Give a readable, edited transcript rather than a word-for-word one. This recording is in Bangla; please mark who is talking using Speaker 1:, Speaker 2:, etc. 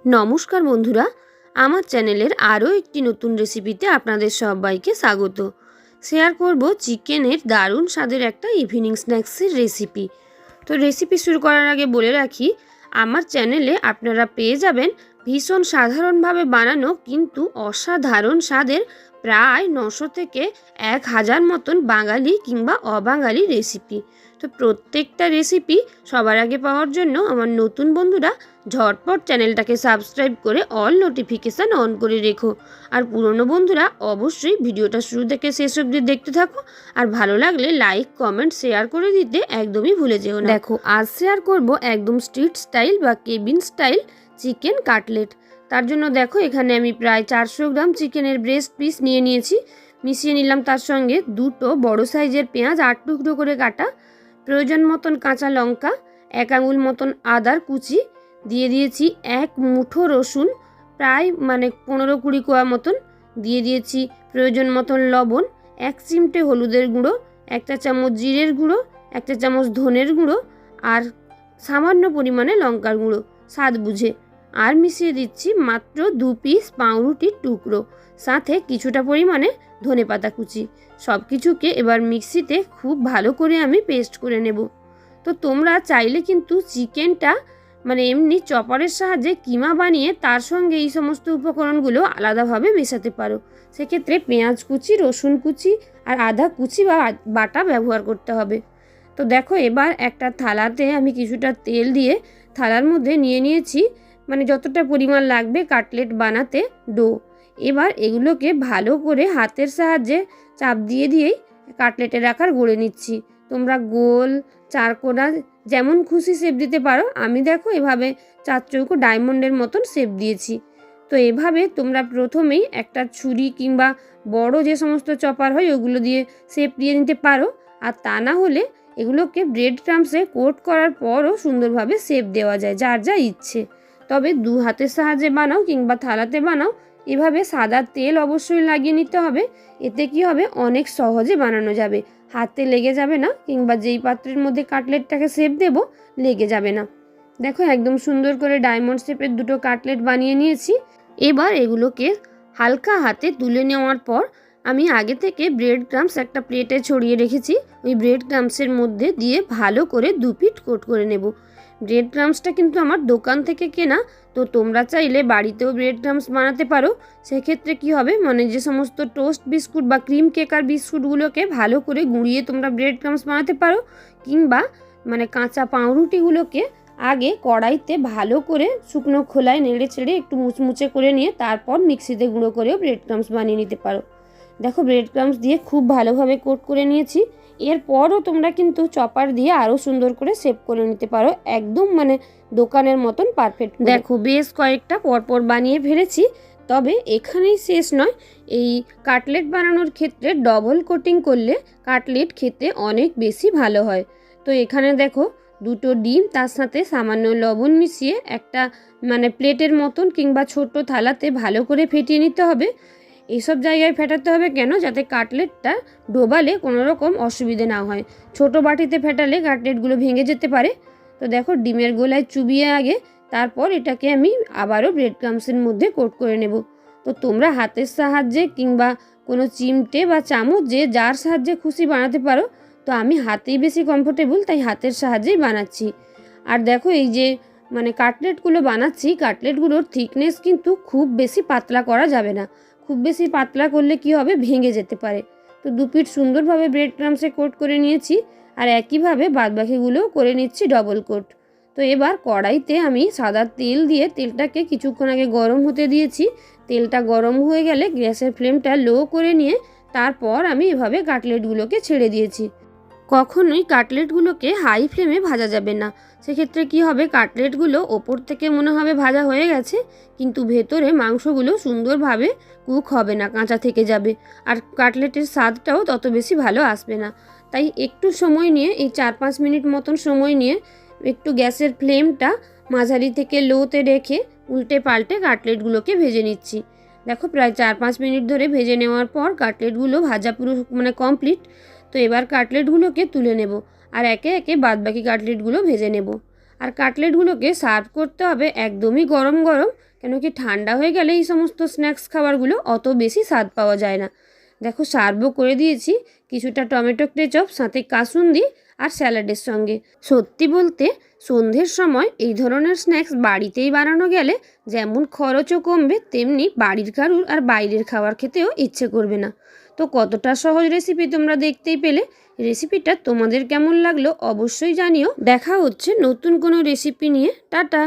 Speaker 1: নমস্কার বন্ধুরা, আমার চ্যানেলের আরও একটি নতুন রেসিপিতে আপনাদের সবাইকে স্বাগত। শেয়ার করব চিকেনের দারুণ স্বাদের একটা ইভিনিং স্ন্যাক্সের রেসিপি। তো রেসিপি শুরু করার আগে বলে রাখি, আমার চ্যানেলে আপনারা পেয়ে যাবেন ভীষণ সাধারণভাবে বানানো কিন্তু অসাধারণ স্বাদের প্রায় 900 থেকে 1000 মতন বাঙালি কিংবা অবাঙালি রেসিপি। তো প্রত্যেকটা রেসিপি সবার আগে পাওয়ার জন্য আমার নতুন বন্ধুরা ঝটপট চ্যানেলটাকে সাবস্ক্রাইব করে অল নোটিফিকেশান অন করে রেখো। আর পুরনো বন্ধুরা অবশ্যই ভিডিওটা শুরু থেকে শেষ অবধি দেখতে থাকো। আর ভালো লাগলে লাইক কমেন্ট শেয়ার করে দিতে একদমই ভুলে যেও না। দেখো, আজ শেয়ার করব একদম স্ট্রিট স্টাইল বা কেবিন স্টাইল চিকেন কাটলেট। তার জন্য দেখো, এখানে আমি প্রায় 400 গ্রাম চিকেনের ব্রেস্ট পিস নিয়ে নিয়েছি। মিশিয়ে নিলাম তার সঙ্গে দুটো বড় সাইজের পেঁয়াজ 8 টুকরো করে কাটা, প্রয়োজন মতন কাঁচা লঙ্কা, 1 আঙুল মতন আদার কুচি, দিয়ে দিয়েছি 1 মুঠো রসুন, প্রায় 15-20 কোয়া মতন, দিয়ে দিয়েছি প্রয়োজন মতন লবণ, 1 চিমটে হলুদের গুঁড়ো, 1 চামচ জিরের গুঁড়ো, 1 চামচ ধনের গুঁড়ো, আর সামান্য পরিমাণে লঙ্কার গুঁড়ো স্বাদ বুঝে। আর মিশিয়ে দিচ্ছি মাত্র 2 পিস পাউরুটির টুকরো, সাথে কিছুটা পরিমাণে ধনেপাতা কুচি। সব কিছুকে এবার মিক্সিতে খুব ভালো করে আমি পেস্ট করে নেব। তো তোমরা চাইলে কিন্তু চিকেনটা এমনি চপারের সাহায্যে কিমা বানিয়ে তার সঙ্গে এই সমস্ত উপকরণগুলো আলাদাভাবে মেশাতে পারো। সেক্ষেত্রে পেঁয়াজ কুচি, রসুন কুচি আর আদা কুচি বা বাটা ব্যবহার করতে হবে। তো দেখো, এবার একটা থালাতে আমি কিছুটা তেল দিয়ে থালার মধ্যে নিয়ে নিয়েছি যতটা পরিমাণ লাগবে কাটলেট বানাতে ডো। এবার এগুলোকে ভালো করে হাতের সাহায্যে চাপ দিয়ে দিয়েই কাটলেটের আকার গড়ে নিচ্ছি। তোমরা গোল, চারকোনা যেমন খুশি শেপ দিতে পারো। আমি দেখো এভাবে 4 চৌকো ডায়মন্ডের মতন শেপ দিয়েছি। তো এভাবে তোমরা প্রথমেই একটা ছুরি কিংবা বড় যে সমস্ত চপার হয় ওগুলো দিয়ে শেপ দিয়ে নিতে পারো। আর তা না হলে এগুলোকে ব্রেড ক্রাম্বসে কোট করার পরও সুন্দরভাবে শেপ দেওয়া যায়, যার যা ইচ্ছে। তবে 2 হাতের সাহায্যে বানাও কিংবা থালাতে বানাও, এভাবে সাদা তেল অবশ্যই লাগিয়ে নিতে হবে। এতে কি হবে, অনেক সহজে বানানো যাবে, হাতে লেগে যাবে না, কিংবা যেই পাত্রের মধ্যে কাটলেটটাকে শেপ দেব লেগে যাবে না। দেখো, একদম সুন্দর করে ডায়মন্ড শেপের দুটো কাটলেট বানিয়ে নিয়েছি। এবার এগুলোকে হালকা হাতে তুলে নেওয়ার পর আমি আগে থেকে ব্রেড ক্রাম্বস একটা প্লেটে ছড়িয়ে রেখেছি। ওই ব্রেড ক্রাম্বসের মধ্যে দিয়ে ভালো করে 2 পিঠ কোট করে নেব। ব্রেড ক্রাম্বসটা কিন্তু আমার দোকান থেকে কেনা, তো তোমরা চাইলে বাড়িতেও ব্রেড ক্রাম্বস বানাতে পারো। সেক্ষেত্রে কি হবে, যে সমস্ত টোস্ট বিস্কুট বা ক্রিম কেকার বিস্কুটগুলোকে ভালো করে গুঁড়িয়ে তোমরা ব্রেড ক্রাম্বস বানাতে পারো, কিংবা কাঁচা পাউরুটিগুলোকে আগে কড়াইতে ভালো করে শুকনো খোলায় নেড়ে ছেড়ে একটু মুচমুচে করে নিয়ে তারপর মিক্সিতে গুঁড়ো করেও ব্রেড ক্রাম্বস বানিয়ে নিতে পারো। দেখো, ব্রেড ক্রাম্বস দিয়ে খুব ভালোভাবে কোট করে নিয়েছি। এরপরও তোমরা কিন্তু চপার দিয়ে আরও সুন্দর করে শেপ করে নিতে পারো, একদম দোকানের মতন পারফেক্ট। দেখো, বেশ কয়েকটা পরপর বানিয়ে ফেলেছি। তবে এখানেই শেষ নয়, এই কাটলেট বানানোর ক্ষেত্রে ডবল কোটিং করলে কাটলেট খেতে অনেক বেশি ভালো হয়। তো এখানে দেখো, 2টো ডিম তার সাথে সামান্য লবণ মিশিয়ে একটা প্লেটের মতন কিংবা ছোট থালাতে ভালো করে ফেটিয়ে নিতে হবে। এইসব জায়গায় ফেটাতে হবে কেন, যাতে কাটলেটটা ডোবালে কোনো রকম অসুবিধে না হয়। ছোট বাটিতে ফেটালে কাটলেটগুলো ভেঙে যেতে পারে। তো দেখো, ডিমের গোলায় চুবিয়ে আগে তারপর এটাকে আমি আবারও ব্রেড ক্রাম্বসের মধ্যে কোট করে নেব। তো তোমরা হাতের সাহায্যে কিংবা কোনো চিমটে বা চামচ যে যার সাহায্যে খুশি বানাতে পারো। তো আমি হাতেই বেশি কমফোর্টেবল, তাই হাতের সাহায্যেই বানাচ্ছি। আর দেখো, এই যে কাটলেটগুলো বানাচ্ছি, কাটলেটগুলোর থিকনেস কিন্তু খুব বেশি পাতলা করা যাবে না। খুব বেশি পাতলা করলে কি হবে, ভেঙে যেতে পারে। তো 2 পিঠ সুন্দরভাবে ব্রেড ক্রাম্বসে কোট করে নিয়েছি। আর একইভাবে বাদবাকিগুলোও করে নিচ্ছি ডবল কোট। তো এবার কড়াইতে আমি সাদা তেল দিয়ে তেলটাকে কিছুক্ষণ আগে গরম হতে দিয়েছি। তেলটা গরম হয়ে গেলে গ্যাসের ফ্লেমটা লো করে নিয়ে তারপর আমি এভাবে কাটলেটগুলোকে ছেড়ে দিয়েছি। কখনোই কাটলেটগুলোকে হাই ফ্লেমে ভাজা যাবে না। সেক্ষেত্রে কি হবে, কাটলেটগুলো ওপর থেকে মনে হবে ভাজা হয়ে গেছে, কিন্তু ভেতরে মাংসগুলো সুন্দরভাবে কুক হবে না, কাঁচা থেকে যাবে। আর কাটলেটের স্বাদটাও তত বেশি ভালো আসবে না। তাই একটু সময় নিয়ে, এই 4-5 মিনিট মতন সময় নিয়ে একটু গ্যাসের ফ্লেমটা মাঝারি থেকে লোতে রেখে উল্টে পাল্টে কাটলেটগুলোকে ভেজে নিচ্ছি। দেখো, প্রায় 4-5 মিনিট ধরে ভেজে নেওয়ার পর কাটলেটগুলো ভাজা পুরো কমপ্লিট। তো এবার কাটলেটগুলোকে তুলে নেব আর একে একে বাদবাকি কাটলেটগুলো ভেজে নেব। আর কাটলেটগুলোকে সার্ভ করতে হবে একদমই গরম গরম, কেন কি ঠান্ডা হয়ে গেলে এই সমস্ত স্ন্যাক্স খাবারগুলো অত বেশি স্বাদ পাওয়া যায় না। দেখো সার্ভও করে দিয়েছি কিছুটা টমেটো কেচাপ সাথে কাসুন্দি আর স্যালাডের সঙ্গে। সত্যি বলতে সন্ধ্যের সময় এই ধরনের স্ন্যাক্স বাড়িতেই বানানো গেলে যেমন খরচও কমবে, তেমনি বাড়ির কারুর আর বাইরের খাবার খেতেও ইচ্ছে করবে না। তো কতটা সহজ রেসিপি তোমরা দেখতেই পেলে। রেসিপিটা তোমাদের কেমন লাগলো অবশ্যই জানিও। দেখা হচ্ছে নতুন কোনো রেসিপি নিয়ে। টাটা।